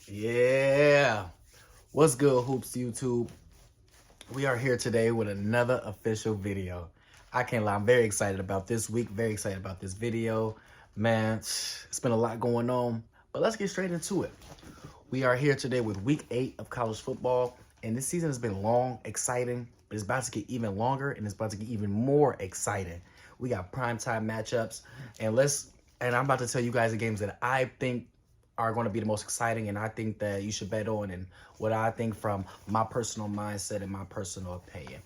Yeah. What's good, Hoops YouTube? We are here today with another official video. I can't lie, I'm very excited about this week, very excited about this video. Man, it's been a lot going on, but let's get straight into it. We are here today with week 8 of college football, and this season has been long, exciting, but it's about to get even longer and it's about to get even more exciting. We got primetime matchups, and I'm about to tell you guys the games that I think are going to be the most exciting and I think that you should bet on, and what I think from my personal mindset and my personal opinion.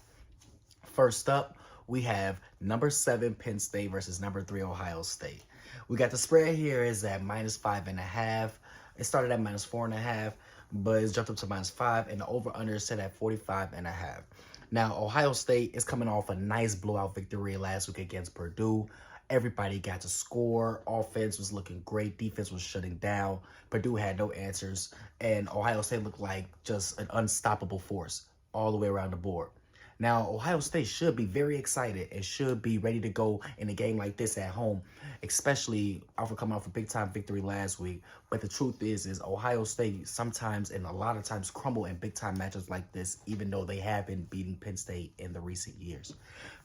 First up, we have number 7 Penn State versus number 3 Ohio State. We got the spread here is at -5.5. It started at -4.5, but it's jumped up to -5, and the over/under is set at 45.5. Now, Ohio State is coming off a nice blowout victory last week against Purdue. Everybody got to score. Offense was looking great. Defense was shutting down. Purdue had no answers, and Ohio State looked like just an unstoppable force all the way around the board. Now, Ohio State should be very excited and should be ready to go in a game like this at home, especially after coming off a big-time victory last week. But the truth is Ohio State sometimes and a lot of times crumble in big-time matchups like this, even though they have been beating Penn State in the recent years.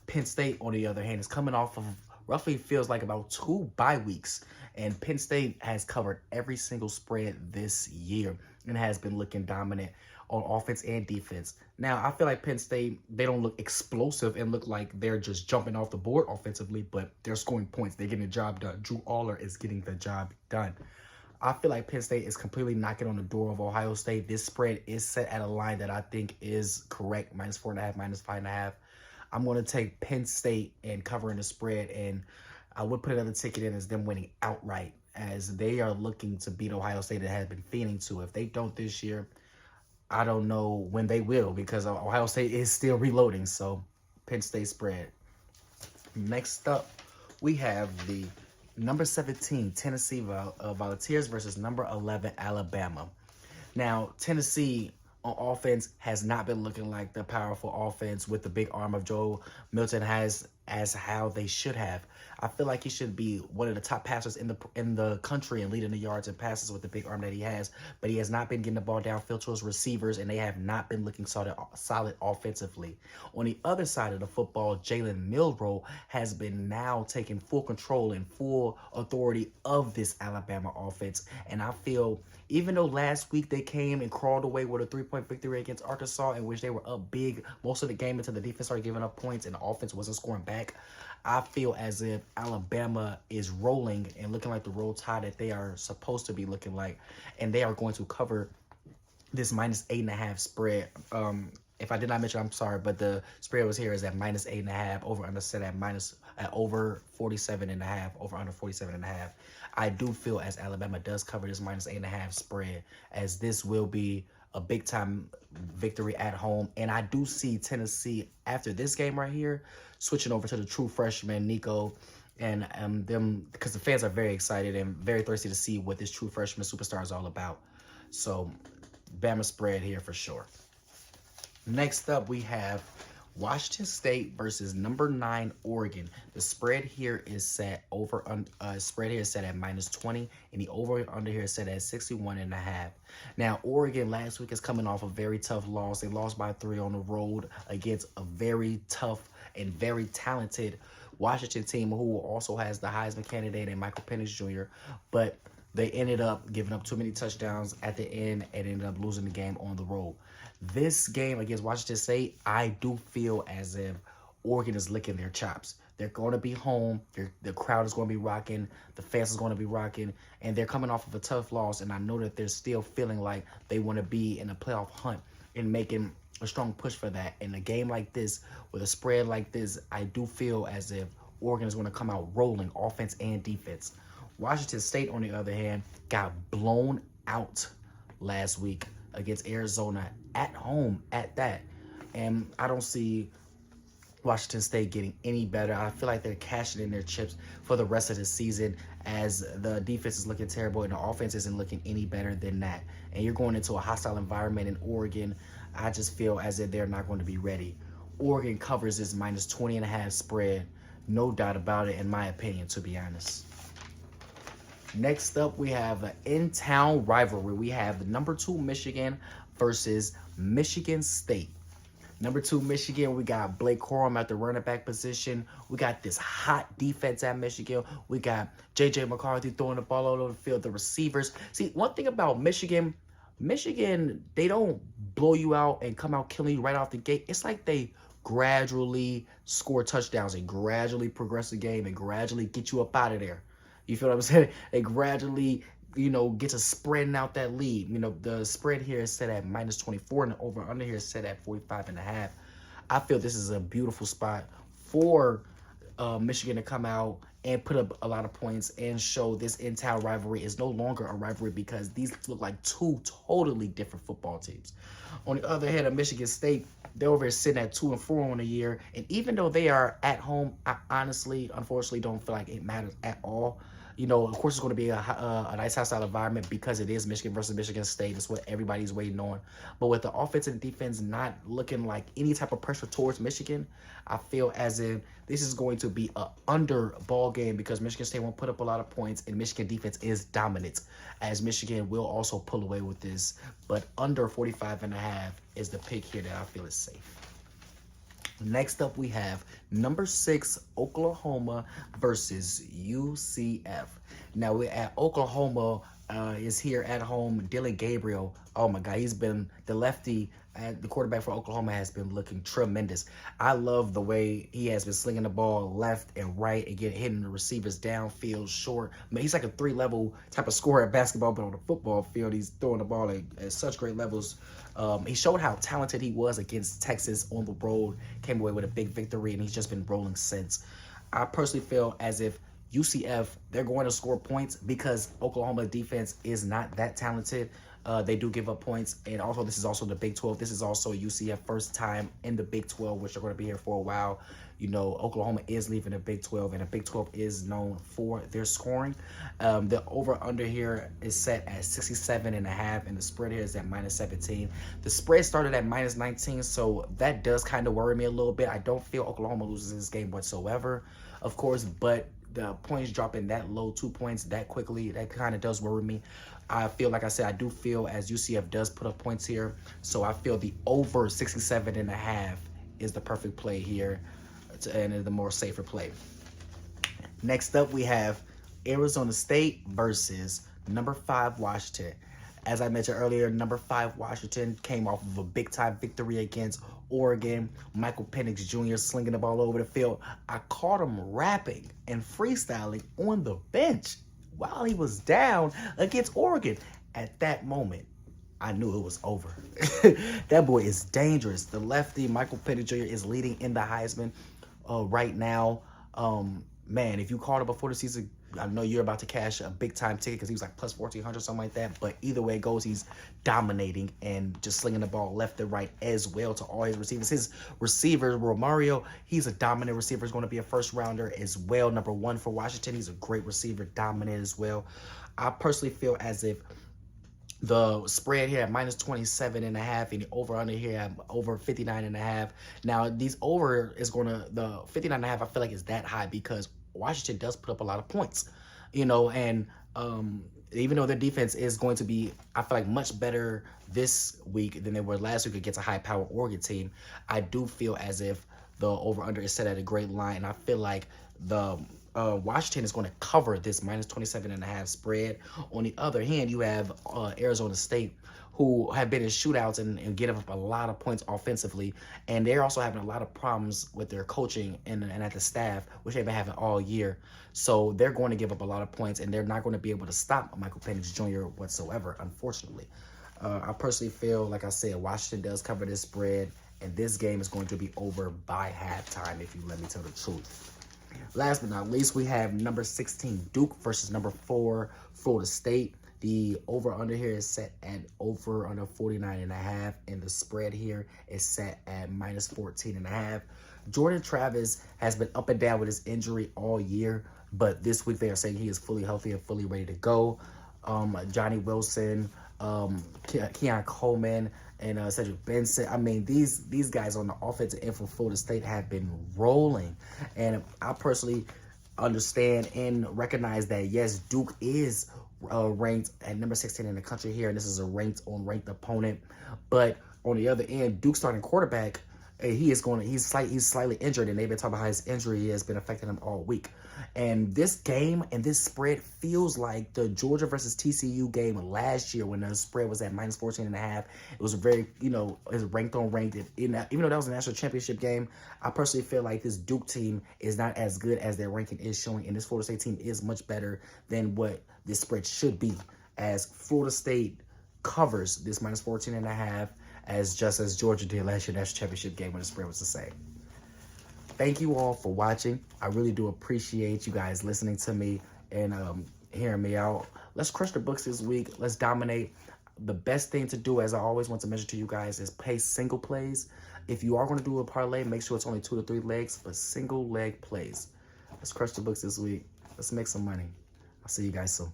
Penn State, on the other hand, is coming off of roughly feels like about 2 bye weeks, and Penn State has covered every single spread this year and has been looking dominant on offense and defense. Now, I feel like Penn State, they don't look explosive and look like they're just jumping off the board offensively, but they're scoring points. They're getting the job done. Drew Aller is getting the job done. I feel like Penn State is completely knocking on the door of Ohio State. This spread is set at a line that I think is correct, -4.5, -5.5. I'm going to take Penn State and covering the spread, and I would put another ticket in as them winning outright, as they are looking to beat Ohio State that has been fiending to. If they don't this year, I don't know when they will, because Ohio State is still reloading. So Penn State spread. Next up, we have the number 17 Tennessee Volunteers versus number 11 Alabama. Now, Tennessee on offense has not been looking like the powerful offense with the big arm of Joe Milton has, as how they should have. I feel like he should be one of the top passers in the country and leading the yards and passes with the big arm that he has, but he has not been getting the ball downfield to his receivers, and they have not been looking solid offensively. On the other side of the football, Jalen Milroe has been now taking full control and full authority of this Alabama offense, and I feel even though last week they came and crawled away with a 3-point victory against Arkansas, in which they were up big most of the game until the defense started giving up points and the offense wasn't scoring back, I feel as if Alabama is rolling and looking like the roll tide that they are supposed to be looking like, and they are going to cover this -8.5 spread. If I did not mention, I'm sorry, but the spread was here is at -8.5, over under set at over 47.5, over under 47.5. I do feel as Alabama does cover this -8.5 spread, as this will be a big time victory at home. And I do see Tennessee after this game right here switching over to the true freshman Nico, and them, because the fans are very excited and very thirsty to see what this true freshman superstar is all about. So Bama spread here for sure. Next up, we have Washington State versus number 9 Oregon. The spread here is set spread here is set at -20, and the over under here is set at 61.5. Now, Oregon last week is coming off a very tough loss. They lost by 3 on the road against a very tough and very talented Washington team, who also has the Heisman candidate and Michael Penix Jr., but they ended up giving up too many touchdowns at the end and ended up losing the game on the road. This game against Washington State, I do feel as if Oregon is licking their chops. They're going to be home. The crowd is going to be rocking. The fans is going to be rocking. And they're coming off of a tough loss, and I know that they're still feeling like they want to be in a playoff hunt and making a strong push for that. In a game like this, with a spread like this, I do feel as if Oregon is going to come out rolling, offense and defense. Washington State, on the other hand, got blown out last week against Arizona at home at that. And I don't see Washington State getting any better. I feel like they're cashing in their chips for the rest of the season, as the defense is looking terrible and the offense isn't looking any better than that. And you're going into a hostile environment in Oregon. I just feel as if they're not going to be ready. Oregon covers this -20.5 spread. No doubt about it, in my opinion, to be honest. Next up, we have an in-town rivalry. We have the number 2 Michigan versus Michigan State. Number 2 Michigan, we got Blake Corum at the running back position. We got this hot defense at Michigan. We got J.J. McCarthy throwing the ball all over the field. The receivers. See, one thing about Michigan, they don't blow you out and come out killing you right off the gate. It's like they gradually score touchdowns and gradually progress the game and gradually get you up out of there. You feel what I'm saying? They gradually, get to spreading out that lead. The spread here is set at -24 and the over under here is set at 45.5. I feel this is a beautiful spot for Michigan to come out and put up a lot of points and show this in-town rivalry is no longer a rivalry because these look like two totally different football teams. On the other hand, of Michigan State, they're over here sitting at 2-4 on the year. And even though they are at home, I honestly, unfortunately, don't feel like it matters at all. Of course, it's going to be a nice hostile environment because it is Michigan versus Michigan State. It's what everybody's waiting on. But with the offense and defense not looking like any type of pressure towards Michigan, I feel as if this is going to be an under ball game because Michigan State won't put up a lot of points and Michigan defense is dominant, as Michigan will also pull away with this. But under 45.5 is the pick here that I feel is safe. Next up, we have number 6 Oklahoma versus UCF. Now we're at Oklahoma. Is here at home. Dylan Gabriel. Oh my God, he's been the lefty. The quarterback for Oklahoma has been looking tremendous. I love the way he has been slinging the ball left and right and hitting the receivers downfield, short. I mean, he's like a 3-level type of scorer at basketball, but on the football field, he's throwing the ball at such great levels. He showed how talented he was against Texas on the road, came away with a big victory, and he's just been rolling since. I personally feel as if UCF, they're going to score points because Oklahoma defense is not that talented. They do give up points, and also this is also the Big 12. This is also UCF first time in the Big 12, which they're going to be here for a while. Oklahoma is leaving the Big 12, and the Big 12 is known for their scoring. The over-under here is set at 67.5, and the spread here is at -17. The spread started at -19, so that does kind of worry me a little bit. I don't feel Oklahoma loses this game whatsoever, of course, but the points dropping that low, 2 points that quickly, that kind of does worry me. I feel, like I said, I do feel as UCF does put up points here, so I feel the over 67.5 is the perfect play here and the more safer play. Next up, we have Arizona State versus number 5 Washington. As I mentioned earlier, number 5 Washington came off of a big-time victory against Oregon. Michael Penix Jr. slinging the ball over the field. I caught him rapping and freestyling on the bench while he was down against Oregon. At that moment, I knew it was over. That boy is dangerous. The lefty, Michael Penix Jr., is leading in the Heisman right now. Man, if you called him before the season, I know you're about to cash a big-time ticket because he was like plus 1,400, something like that. But either way it goes, he's dominating and just slinging the ball left and right as well to all his receivers. His receiver, Romario, he's a dominant receiver. He's going to be a first-rounder as well. Number 1 for Washington. He's a great receiver, dominant as well. I personally feel as if the spread here at -27.5 and the over under here at over 59.5. Now, these over is going to, the 59.5, I feel like is that high because Washington does put up a lot of points, and even though their defense is going to be, I feel like, much better this week than they were last week against a high-powered Oregon team, I do feel as if the over-under is set at a great line, and I feel like the Washington is going to cover this -27.5 spread. On the other hand, you have Arizona State, who have been in shootouts and getting up a lot of points offensively, and they're also having a lot of problems with their coaching and at the staff, which they've been having all year. So they're going to give up a lot of points, and they're not going to be able to stop Michael Penix Jr. whatsoever, unfortunately. I personally feel, like I said, Washington does cover this spread, and this game is going to be over by halftime, if you let me tell the truth. Last but not least, we have number 16 Duke versus number 4 Florida State. The over-under here is set at over under 49.5, and the spread here is set at -14.5. Jordan Travis has been up and down with his injury all year, but this week they are saying he is fully healthy and fully ready to go. Johnny Wilson, Keon Coleman, and Cedric Benson. I mean, these guys on the offensive end for Florida State have been rolling, and I personally understand and recognize that, yes, Duke is ranked at number 16 in the country here, and this is a ranked opponent. But on the other end, Duke's starting quarterback, he's slightly injured, and they've been talking about how his injury has been affecting him all week. And this game and this spread feels like the Georgia versus TCU game last year when the spread was at -14.5. It was a very, it was ranked on ranked. Even though that was a national championship game, I personally feel like this Duke team is not as good as their ranking is showing, and this Florida State team is much better than what this spread should be, as Florida State covers this -14.5 as Georgia did last year national championship game when the spread was the same. Thank you all for watching. I really do appreciate you guys listening to me and hearing me out. Let's crush the books this week. Let's dominate. The best thing to do, as I always want to mention to you guys, is play single plays. If you are going to do a parlay, make sure it's only 2 to 3 legs, but single leg plays. Let's crush the books this week. Let's make some money. I'll see you guys soon.